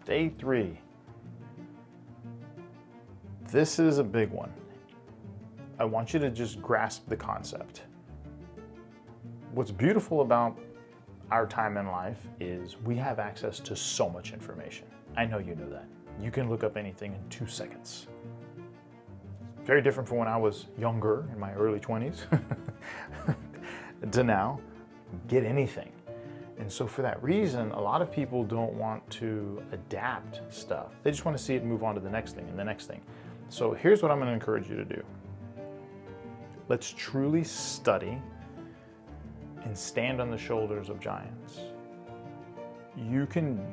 Day 3. This is a big one. I want you to just grasp the concept. What's beautiful about our time in life is we have access to so much information. I know you know that. You can look up anything in 2 seconds. Very different from when I was younger, in my early 20s, to now. Get anything. And so for that reason, a lot of people don't want to adapt stuff. They just want to see it and move on to the next thing and the next thing. So here's what I'm going to encourage you to do. Let's truly study and stand on the shoulders of giants. You can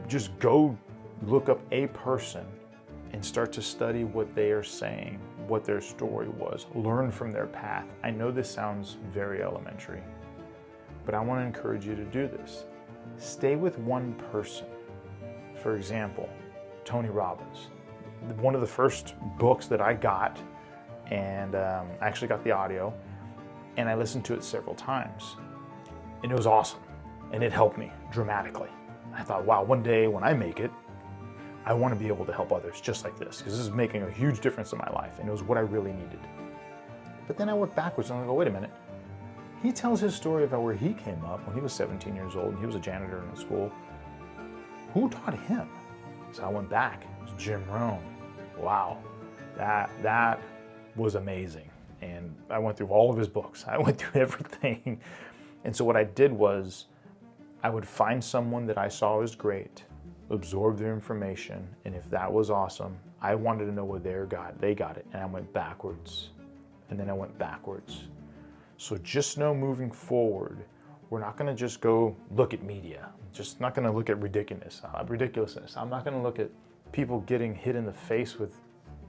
just go look up a person and start to study what they are saying, what their story was, learn from their path. I know this sounds very elementary, but I want to encourage you to do this. Stay with one person. For example, Tony Robbins. One of the first books that I got, and I actually got the audio, and I listened to it several times. And it was awesome, and it helped me dramatically. I thought, wow, one day when I make it, I want to be able to help others just like this, because this is making a huge difference in my life, and it was what I really needed. But then I worked backwards, and I go, wait a minute. He tells his story about where he came up when he was 17 years old, and he was a janitor in a school. Who taught him? So I went back. It was Jim Rohn. Wow, that was amazing. And I went through all of his books. I went through everything. And so what I did was I would find someone that I saw as great, absorb their information, and if that was awesome, I wanted to know where they got it, and I went backwards, and then I went backwards. So just know moving forward, we're not going to just go look at media, just not going to look at ridiculousness. I'm not going to look at people getting hit in the face with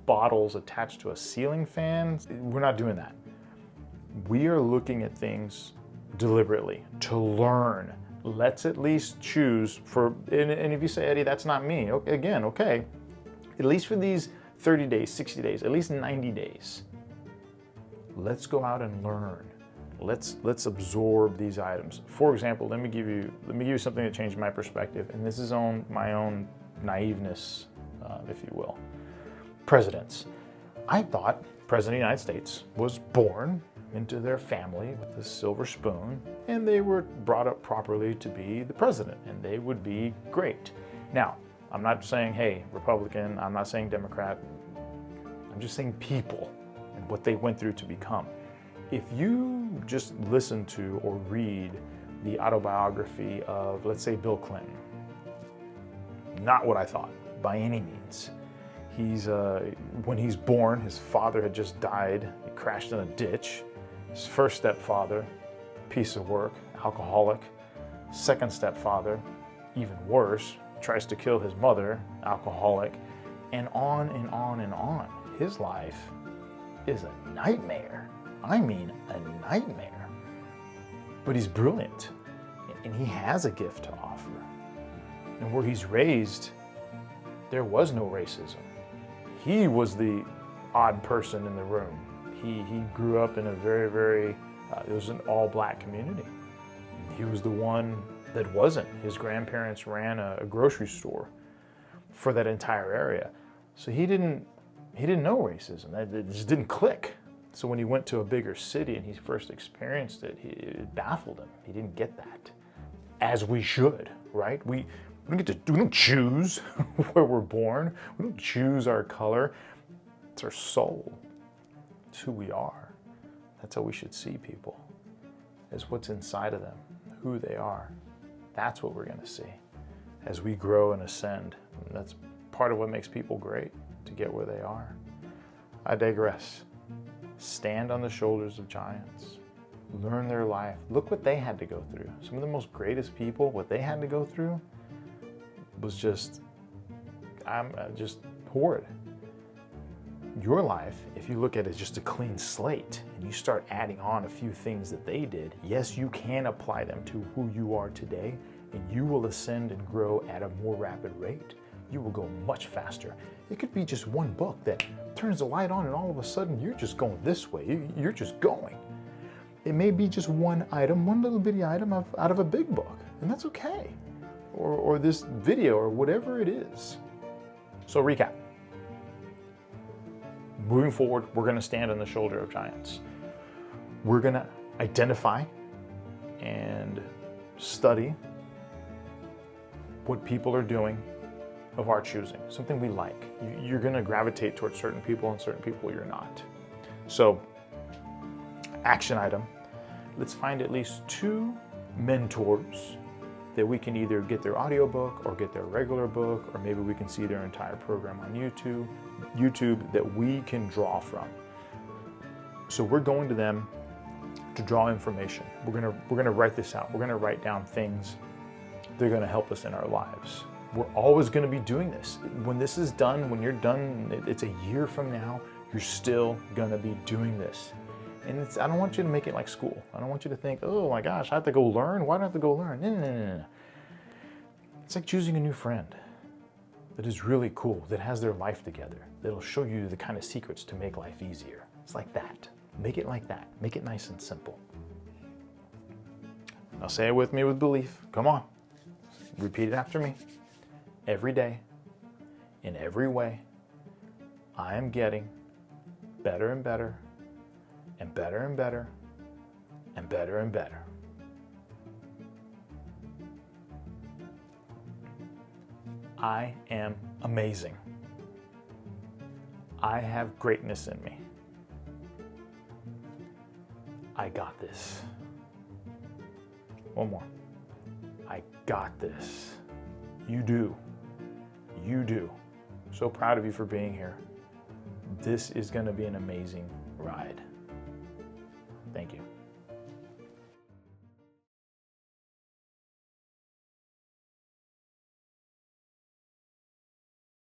bottles attached to a ceiling fan. We're not doing that. We are looking at things deliberately to learn. Let's at least choose for, and if you say, Eddie, that's not me, okay, at least for these 30 days, 60 days, at least 90 days, let's go out and learn. Let's absorb these items. For example, let me give you something that changed my perspective, and this is on my own naiveness, if you will. Presidents. I thought President of the United States was born into their family with a silver spoon, and they were brought up properly to be the president, and they would be great. Now, I'm not saying, hey, Republican, I'm not saying Democrat, I'm just saying people and what they went through to become. If you just listen to or read the autobiography of, let's say, Bill Clinton, not what I thought by any means. When he's born, his father had just died. He crashed in a ditch. His first stepfather, piece of work, alcoholic. Second stepfather, even worse, tries to kill his mother, alcoholic, and on and on and on. His life is a nightmare. I mean, a nightmare. But he's brilliant, and he has a gift to offer. And where he's raised, there was no racism. He was the odd person in the room. He grew up in a very, it was an all-black community. He was the one that wasn't. His grandparents ran a grocery store for that entire area. So he didn't know racism. It just didn't click. So when he went to a bigger city and he first experienced it, it baffled him. He didn't get that, as we should, right? We don't choose where we're born. We don't choose our color. It's our soul. It's who we are. That's how we should see people, as what's inside of them, who they are. That's what we're going to see as we grow and ascend. And that's part of what makes people great, to get where they are. I digress. Stand on the shoulders of giants. Learn their life. Look what they had to go through. Some of the most greatest people, what they had to go through was just horrid. Your life, if you look at it as just a clean slate and you start adding on a few things that they did, yes, you can apply them to who you are today, and you will ascend and grow at a more rapid rate. You will go much faster. It could be just one book that turns the light on and all of a sudden you're just going this way. You're just going. It may be just one item, one little bitty item out of a big book, and that's okay. or this video or whatever it is. So recap. Moving forward, we're going to stand on the shoulder of giants. We're going to identify and study what people are doing of our choosing, something we like. You're going to gravitate towards certain people and certain people you're not. So, action item, let's find at least 2 mentors that we can either get their audiobook or get their regular book, or maybe we can see their entire program on YouTube that we can draw from. So we're going to them to draw information. We're gonna write this out. We're gonna write down things that are gonna help us in our lives. We're always gonna be doing this. When this is done, when you're done, it's a year from now, you're still gonna be doing this. And I don't want you to make it like school. I don't want you to think, oh my gosh, I have to go learn. Why do I have to go learn? No. It's like choosing a new friend that is really cool, that has their life together, that'll show you the kind of secrets to make life easier. It's like that. Make it like that. Make it nice and simple. Now say it with me with belief. Come on. Repeat it after me. Every day, in every way, I am getting better and better, and better and better, and better and better. I am amazing. I have greatness in me. I got this. One more. I got this. You do. You do. So proud of you for being here. This is going to be an amazing ride. Thank you.